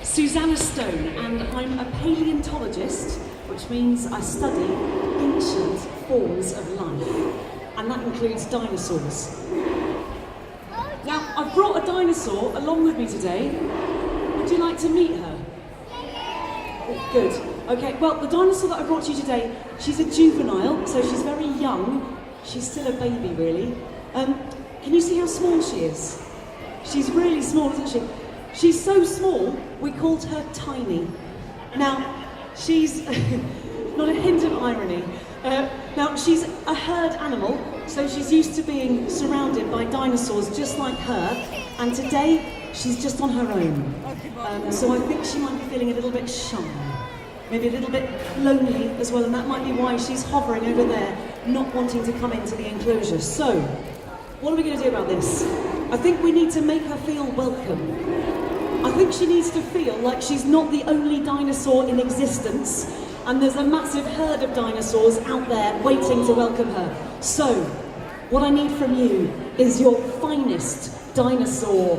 Susanna Stone, and I'm a paleontologist, which means I study ancient forms of life, and that includes dinosaurs. Now, I've brought a dinosaur along with me today. Would you like to meet her? Oh, good. Okay, well, the dinosaur that I brought to you today, she's a juvenile, so she's very young. She's still a baby, really. Can you see how small she is? She's really small, isn't she? She's so small, we called her Tiny. Now, she's, not a hint of irony, now she's a herd animal, so she's used to being surrounded by dinosaurs just like her, and today she's just on her own. So I think she might be feeling a little bit shy, maybe a little bit lonely as well, and that might be why she's hovering over there, not wanting to come into the enclosure. So, what are we going to do about this? I think we need to make her feel welcome. I think she needs to feel like she's not the only dinosaur in existence, and there's a massive herd of dinosaurs out there waiting to welcome her. So, what I need from you is your finest dinosaur.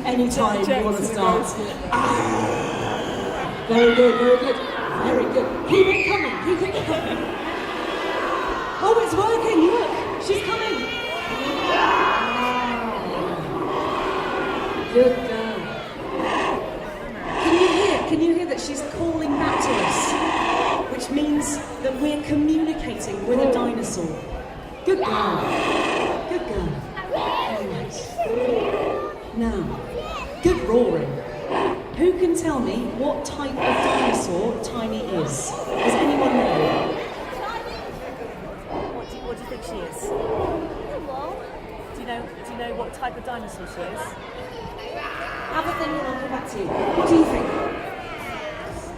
Anytime you want to start. Very good, very good, very good. Keep it coming, keep it coming. Oh, it's working, look, she's coming. Good girl. Can you hear that she's calling back to us? Which means that we're communicating with a dinosaur. Good girl. Good girl. Right. Now, good roaring. Who can tell me what type of dinosaur Tiny is? Does anyone know? What do you think she is? Do you know what type of dinosaur she is? Have a think and I'll come back to you. What do you think?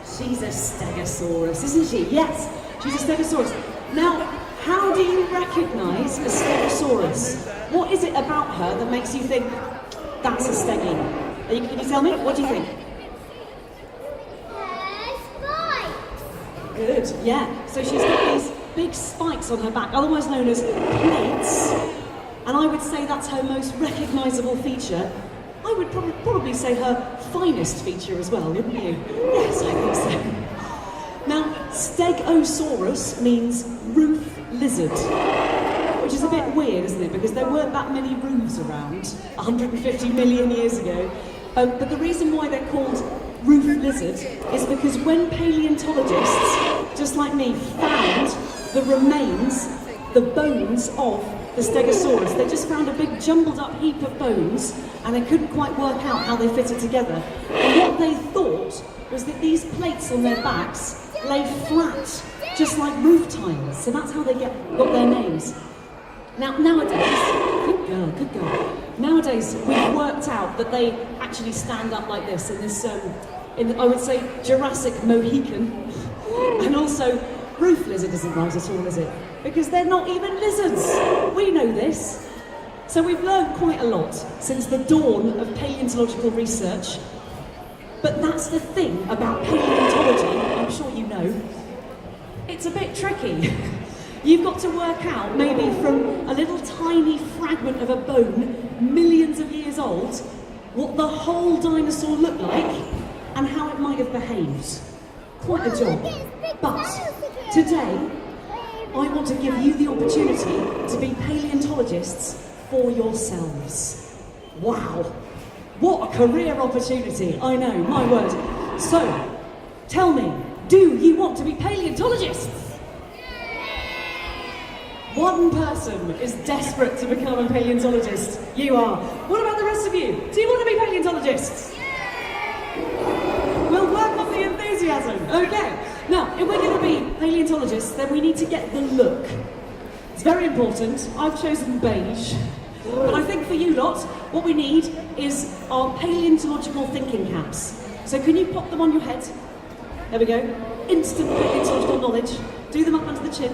She's a stegosaurus, isn't she? Yes, she's a stegosaurus. Now, how do you recognise a stegosaurus? What is it about her that makes you think that's a stegi? Can you tell me? What do you think? Spikes. Good, yeah. So she's got these big spikes on her back, otherwise known as plates. And I would say that's her most recognisable feature. I would probably say her finest feature as well, wouldn't you? Yes, I think so. Now, Stegosaurus means roof lizard, which is a bit weird, isn't it? Because there weren't that many roofs around 150 million years ago. But the reason why they're called roof lizard is because when paleontologists, just like me, found the remains, the bones of the Stegosaurus, they just found a big jumbled up heap of bones and they couldn't quite work out how they fitted together. And what they thought was that these plates on their backs lay flat, just like roof tiles. So that's how they got their names. Now, nowadays, good girl. Nowadays, we've worked out that they actually stand up like this in this, I would say, Jurassic Mohican. And also, roof lizard isn't right at all, is it? Because they're not even lizards. We know this. So we've learned quite a lot since the dawn of paleontological research. But that's the thing about paleontology, I'm sure you know. It's a bit tricky. You've got to work out, maybe from a little tiny fragment of a bone, millions of years old, what the whole dinosaur looked like and how it might have behaved. Quite a job. But today, I want to give you the opportunity to be paleontologists for yourselves. Wow, what a career opportunity. I know, my word. So, tell me, do you want to be paleontologists? One person is desperate to become a paleontologist. You are. What about the rest of you? Do you want to be paleontologists? We'll work on the enthusiasm. Okay. Now, if we're going to be paleontologists, then we need to get the look. It's very important. I've chosen beige. But I think for you lot, what we need is our paleontological thinking caps. So can you pop them on your head? There we go. Instant paleontological knowledge. Do them up under the chin.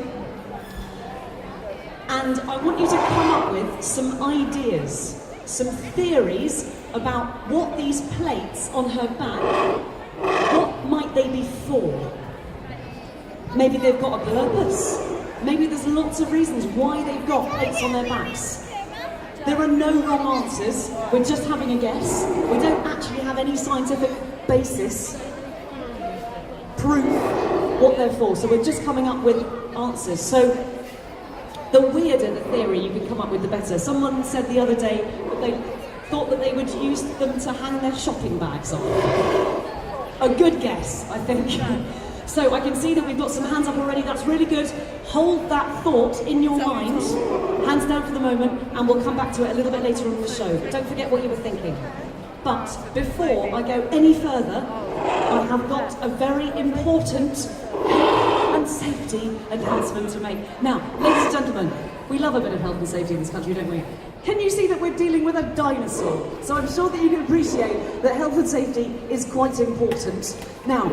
And I want you to come up with some ideas, some theories about what these plates on her back, what might they be for? Maybe they've got a purpose. Maybe there's lots of reasons why they've got plates on their backs. There are no wrong answers. We're just having a guess. We don't actually have any scientific basis, proof what they're for. So we're just coming up with answers. So the weirder the theory you can come up with, the better. Someone said the other day that they thought that they would use them to hang their shopping bags on. A good guess, I think. So I can see that we've got some hands up already. That's really good. Hold that thought in your mind. Hands down for the moment, and we'll come back to it a little bit later on in the show. Don't forget what you were thinking. But before I go any further, I have got a very important health and safety announcement to make. Now, ladies and gentlemen, we love a bit of health and safety in this country, don't we? Can you see that we're dealing with a dinosaur? So I'm sure that you can appreciate that health and safety is quite important. Now,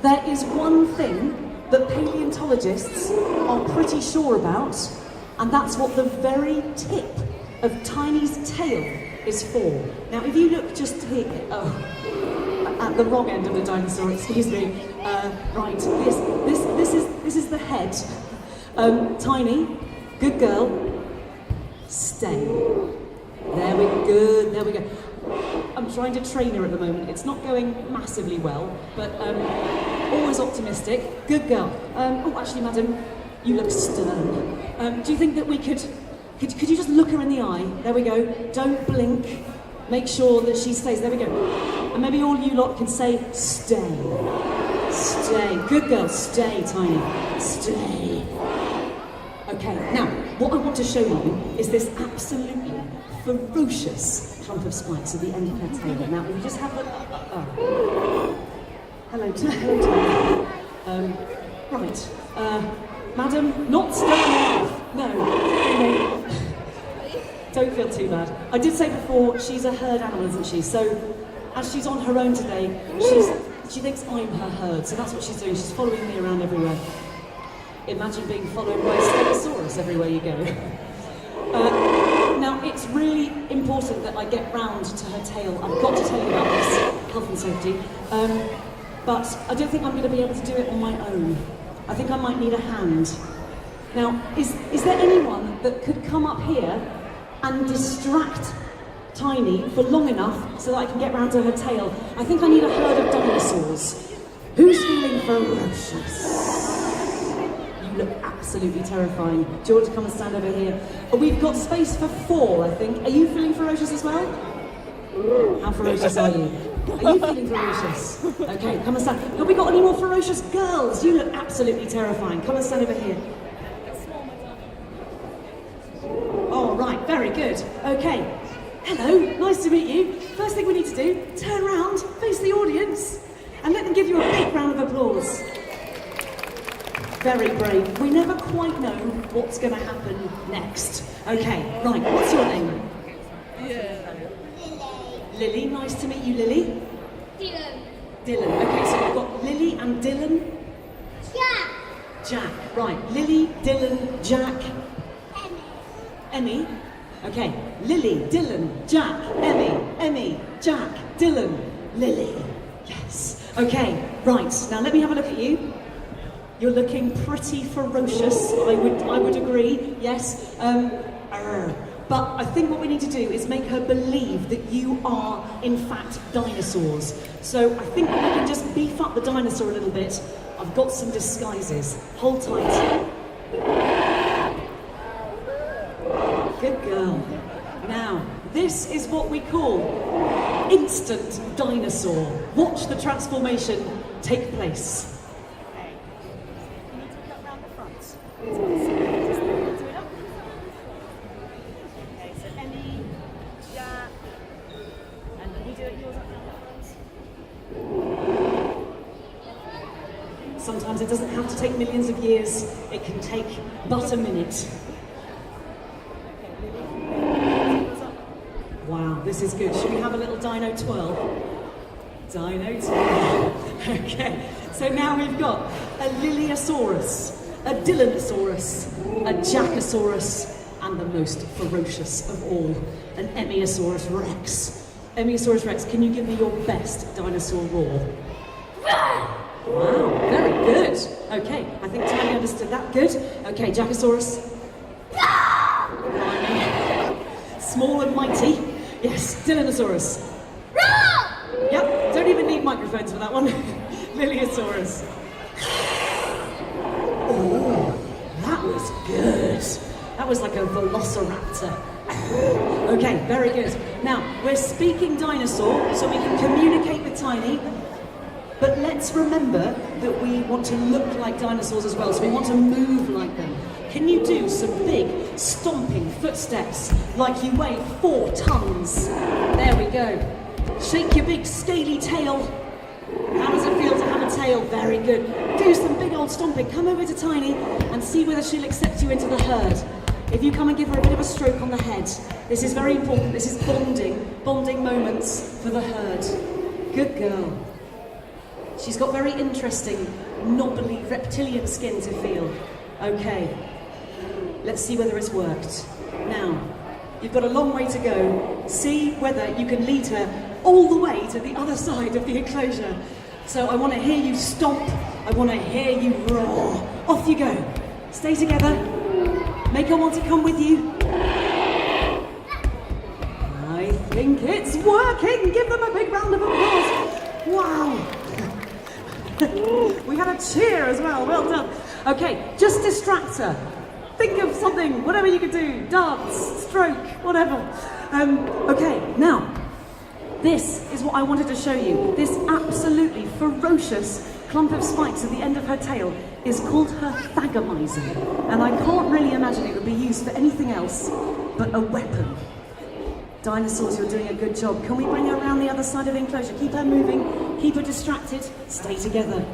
there is one thing that paleontologists are pretty sure about, and that's what the very tip of Tiny's tail is for. Now, if you look just here, at the wrong end of the dinosaur, excuse me. Right, this is the head. Tiny, good girl. Stay. There we go. There we go. I'm trying to train her at the moment. It's not going massively well, but always optimistic. Good girl. Oh, actually, madam, you look stern. Do you think that we could you just look her in the eye? There we go. Don't blink. Make sure that she stays. There we go. And maybe all you lot can say, stay. Stay. Good girl. Stay, Tiny. Stay. Okay, now, what I want to show you is this absolutely ferocious clump of spikes at the end of her tail. Now, we just have a... hello, Tiny. Right. Madam, not staying off. No. Don't feel too bad. I did say before, she's a herd animal, isn't she? So, as she's on her own today, she thinks I'm her herd, so that's what she's doing. She's following me around everywhere. Imagine being followed by a Stegosaurus everywhere you go. Now, it's really important that I get round to her tail. I've got to tell you about this, health and safety. But I don't think I'm going to be able to do it on my own. I think I might need a hand. Now, is there anyone that could come up here and distract Tiny for long enough so that I can get round to her tail? I think I need a herd of dinosaurs. Who's feeling ferocious? You look absolutely terrifying. Do you want to come and stand over here? Oh, we've got space for 4, I think. Are you feeling ferocious as well? How ferocious are you? Are you feeling ferocious? Okay, come and stand. Have we got any more ferocious girls? You look absolutely terrifying. Come and stand over here. Oh, right, very good. Okay. Hello, nice to meet you. First thing we need to do, turn around, face the audience, and let them give you a big round of applause. Very brave. We never quite know what's going to happen next. Okay, right, what's your name? Lily, nice to meet you, Lily. Dylan. Dylan. Okay, so we've got Lily and Dylan. Jack. Jack, right. Lily, Dylan, Jack. Emmy. Okay. Lily, Dylan, Jack, Emmy, Jack, Dylan, Lily. Yes. Okay, right. Now let me have a look at you. You're looking pretty ferocious. I would agree. Yes. But I think what we need to do is make her believe that you are, in fact, dinosaurs. So I think we can just beef up the dinosaur a little bit. I've got some disguises. Hold tight. Good girl. Now, this is what we call instant dinosaur. Watch the transformation take place. You need to look round the front. Okay, so Emmy, Jack, and can you do it yours up round the front? Sometimes it doesn't have to take millions of years. It can take but a minute. Wow, this is good. Should we have a little dino twirl? Dino twirl. Okay, so now we've got a Liliosaurus, a Dylanosaurus, a Jackosaurus, and the most ferocious of all, an Emmyosaurus Rex. Emmyosaurus Rex, can you give me your best dinosaur roar? Wow, very good. Okay, I think Tiny understood that. Good. Okay, Jackosaurus. small and mighty. Yes, Dinosaurus. Yep, don't even need microphones for that one. Liliosaurus. Oh, that was good. That was like a velociraptor. Okay, very good. Now, we're speaking dinosaur, so we can communicate with Tiny, but let's remember that we want to look like dinosaurs as well, so we want to move like them. Can you do some big, stomping footsteps like you weigh 4 tons? There we go. Shake your big, scaly tail. How does it feel to have a tail? Very good. Do some big old stomping. Come over to Tiny and see whether she'll accept you into the herd. If you come and give her a bit of a stroke on the head, this is very important. This is bonding moments for the herd. Good girl. She's got very interesting, knobbly, reptilian skin to feel. Okay, let's see whether it's worked. Now, you've got a long way to go. See whether you can lead her all the way to the other side of the enclosure. So I want to hear you stomp. I want to hear you roar. Off you go. Stay together. Make her want to come with you. I think it's working. Give them a big round of applause. Wow. We had a cheer as well. Well done. Okay, just distract her. Think of something, whatever you could do. Dance, stroke, whatever. Okay, now, this is what I wanted to show you. This absolutely ferocious clump of spikes at the end of her tail is called her thagomizer. And I can't really imagine it would be used for anything else but a weapon. Dinosaurs, you're doing a good job. Can we bring her around the other side of the enclosure? Keep her moving, keep her distracted, stay together.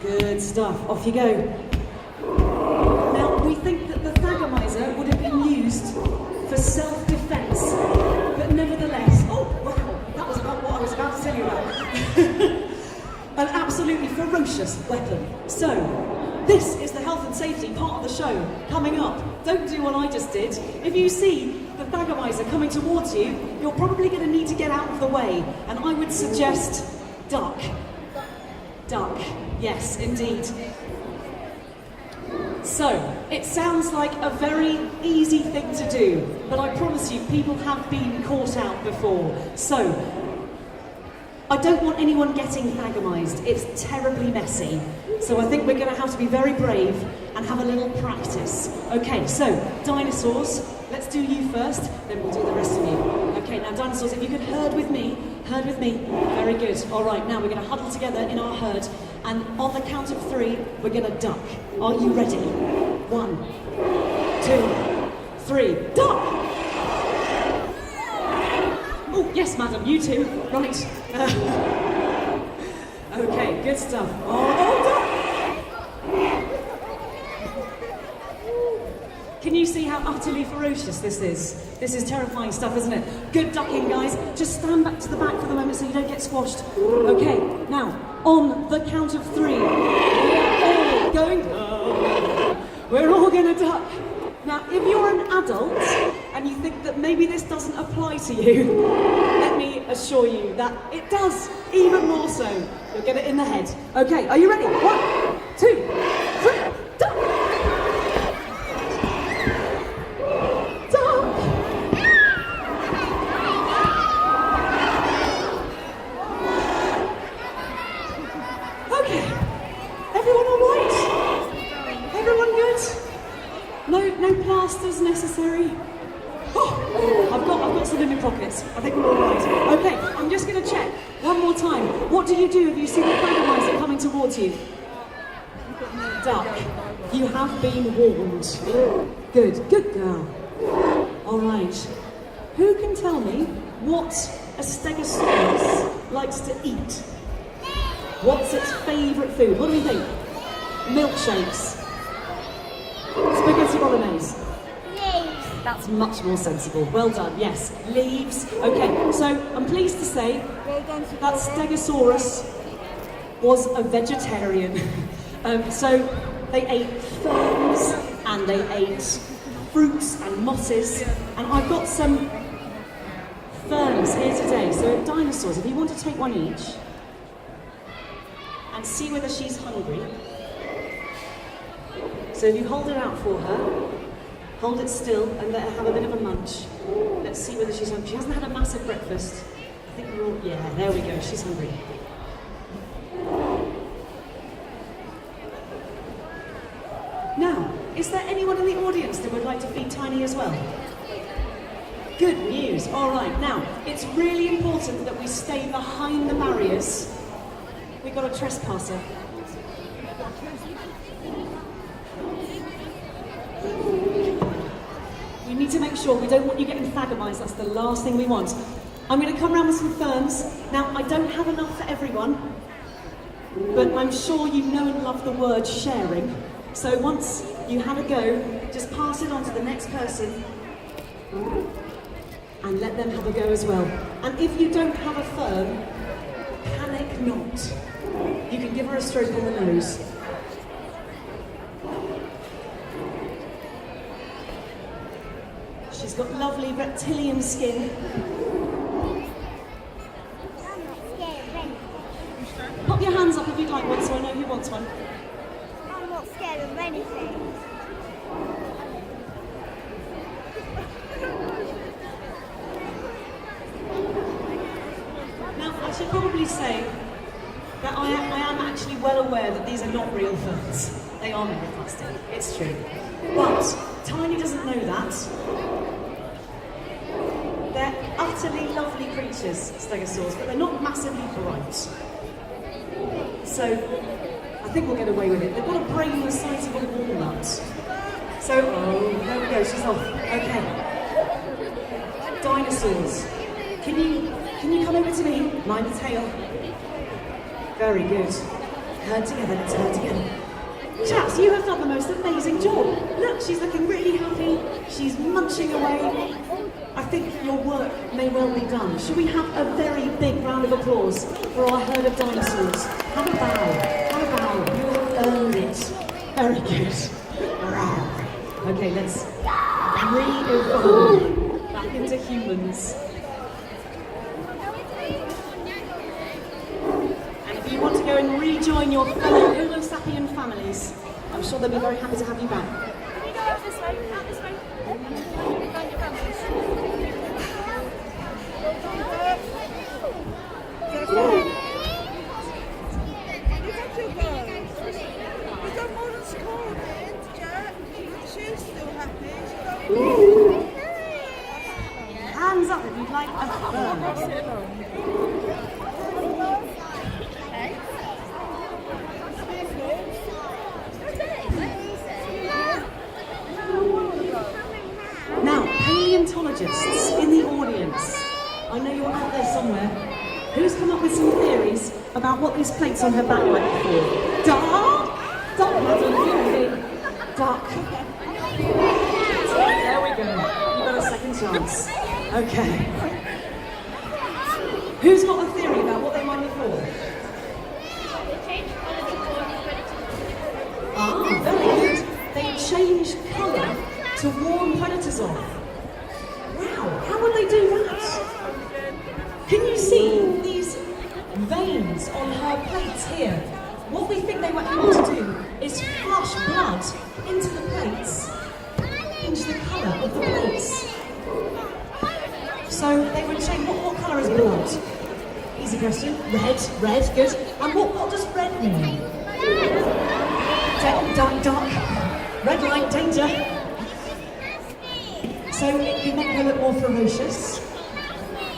Good stuff, off you go. Now, we think that the thagomizer would have been used for self-defense, but nevertheless, oh wow, that was about what I was about to tell you about. An absolutely ferocious weapon. So, this is the health and safety part of the show coming up. Don't do what I just did. If you see the thagomizer coming towards you, you're probably going to need to get out of the way, and I would suggest duck. Duck, yes, indeed. So, it sounds like a very easy thing to do, but I promise you, people have been caught out before. So, I don't want anyone getting thagomized. It's terribly messy. So I think we're going to have to be very brave and have a little practice. Okay, so dinosaurs, let's do you first, then we'll do the rest of you. Okay, now dinosaurs, if you could herd with me. Very good. All right, now we're going to huddle together in our herd, and on the count of 3, we're going to duck. Are you ready? 1, 2, 3, duck! Oh, yes, madam, you too. Right. Okay, good stuff. Oh, duck! Can you see how utterly ferocious this is? This is terrifying stuff, isn't it? Good ducking, guys. Just stand back to the back for the moment so you don't get squashed. Okay, now, on the count of 3, we're all going down. We're all going to duck. Now, if you're an adult and you think that maybe this doesn't apply to you, let me assure you that it does, even more so. You'll get it in the head. Okay, are you ready? 1, 2, 3, duck! Duck! Okay, everyone all right? Everyone good? No plasters necessary? Oh, I've got some in my pockets. I think we're all right. Okay, I'm just going to check one more time. What do you do if you see the thagomizer coming towards you? Duck. You have been warned. Good girl. All right. Who can tell me what a stegosaurus likes to eat? What's its favourite food? What do we think? Milkshakes. Spaghetti bolognese. Leaves. That's much more sensible. Well done, yes. Leaves. Okay, so I'm pleased to say that Stegosaurus was a vegetarian. So they ate ferns and they ate fruits and mosses. And I've got some ferns here today. So dinosaurs, if you want to take one each and see whether she's hungry. So if you hold it out for her, Hold it still and let her have a bit of a munch. Let's see whether she's hungry. She hasn't had a massive breakfast. I think we're all, yeah, there we go, she's hungry. Now, is there anyone in the audience that would like to feed Tiny as well? Good news. All right, now, it's really important that we stay behind the barriers. We've got a trespasser. We need to make sure we don't want you getting antagonised. That's the last thing we want. I'm going to come around with some ferns. Now, I don't have enough for everyone, but I'm sure you know and love the word sharing. So once you have a go, just pass it on to the next person and let them have a go as well. And if you don't have a fern, panic not. You can give her a stroke on the nose. She's got lovely reptilian skin. Pop your hands up if you'd like one so I know who wants one. I'm not scared of anything. Now, I should probably say that I am actually well aware that these are not real ferns. They are made of plastic, it's true. But Tiny doesn't know that. They're utterly lovely creatures, stegosaurs, but they're not massively bright. So, I think we'll get away with it. They've got a brain the size of a walnut. So, oh, there we go, she's off. Okay. Dinosaurs. Can you come over to me? Mind the tail. Very good. Herd together, let's herd together. Chaps, you have done the most amazing job. Look, she's looking really happy. She's munching away. I think your work may well be done. Should we have a very big round of applause for our herd of dinosaurs? Have a bow. Have a bow. You've earned it. Very good. Okay, let's re-evolve back into humans. And if you want to go and rejoin your fellow Homo sapien families, I'm sure they'll be very happy to have you back. Can we go out this way? Out this way? Find your families. Hands up if you'd like a fern. Now, paleontologists in the audience, I know you're out there somewhere. Who's come up with some theories about what these plates on her back might be for? Duck? Duck, madam, duck. There we go. You've got a second chance. Okay. Who's got a theory about what they might be for? Ah, very good. They change colour to warn predators off. Wow, how would they do that? Can you see these veins on her plates here? What we think they were able to do is flush blood into the plates, change the colour of the plates. So they would change, what colour is blood? Easy question. Red, good. And what does red mean? Dark. Red light, danger. So it can make her look more ferocious.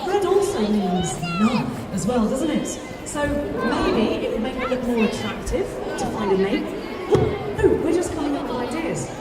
Red also means love as well, doesn't it? So maybe it would make her look more attractive to find a mate. Oh, we're just coming up with ideas.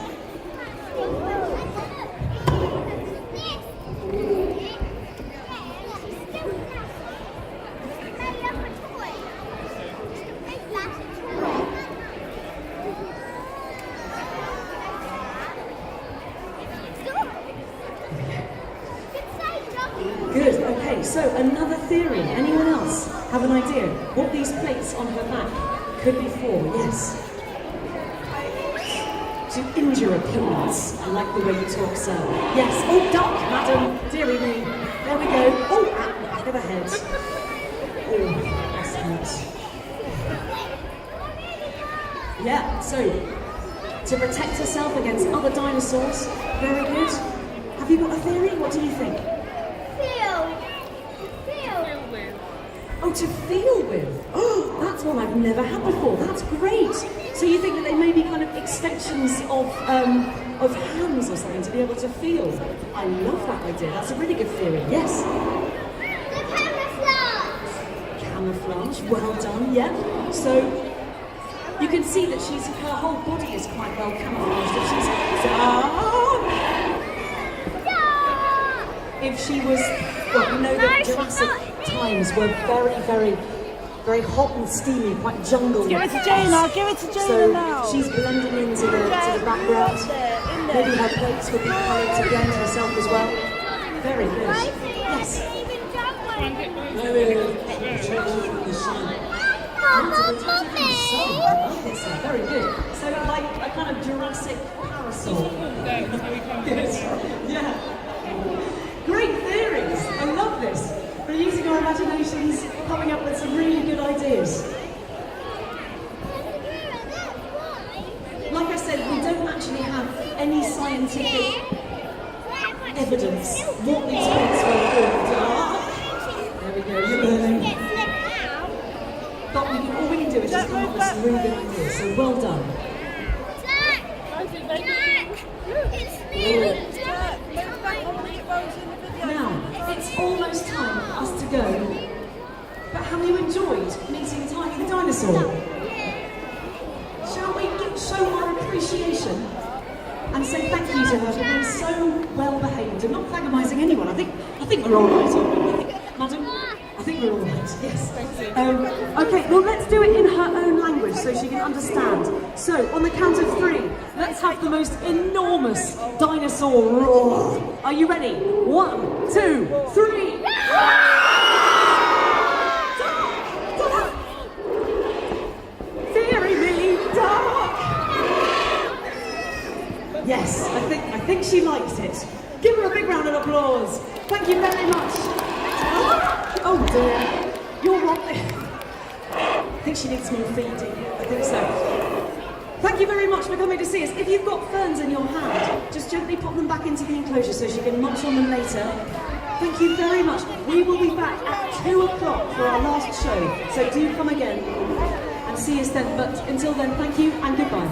Good, okay, so another theory. Anyone else have an idea what these plates on her back could be for? Yes. To injure opponents. I like the way you talk, sir. Yes. Oh, duck, madam. Dearie me. There we go. Oh, back of the head. Oh, that's hurt. Yeah, so to protect herself against other dinosaurs, Very good. Have you got a theory? What do you think? Feel. Oh, to feel with. Oh, that's one I've never had before. That's great. So you think that they may be kind of extensions of hands or something to be able to feel? I love that idea. That's a really good theory. Yes. The camouflage. Camouflage. Well done. Yeah. So you can see that her whole body is quite well camouflaged. If she was, well, you know that Jurassic times were very, very, very hot and steamy, quite jungle. Give it to Jayla, give it to Jayla So now. she's blending into the background. Maybe her plates would be coloured to blend herself as well. Very good. Yes. Very good. So like a kind of Jurassic parasol. Good. Yeah. Great theories. I love this. We're using our imaginations, coming up with some really good ideas. Like I said, we don't actually have any scientific evidence what these plates were formed. There we go, you're learning. But all we can do is just come up with some really good ideas, so well done. Now, it's almost time for us to go, but have you enjoyed meeting Tiny the dinosaur? Shall we show our appreciation and say thank you to her for being so well behaved and not antagonising anyone? I think we're all right, aren't we? Madam? I think we're all right, yes. Okay, well let's do it in her own language so she can understand. So, on the count of 3, let's have the most enormous dinosaur roar. Are you ready? 1, 2, 3. Feary me, dark! Yes, I think she likes it. Give her a big round of applause. Thank you very much. Oh dear, you're wrong. I think she needs more feeding. I think so. Thank you very much for coming to see us. If you've got ferns in your hand, just gently pop them back into the enclosure so she can munch on them later. Thank you very much. We will be back at 2 o'clock for our last show, so do come again and see us then. But until then, thank you and goodbye.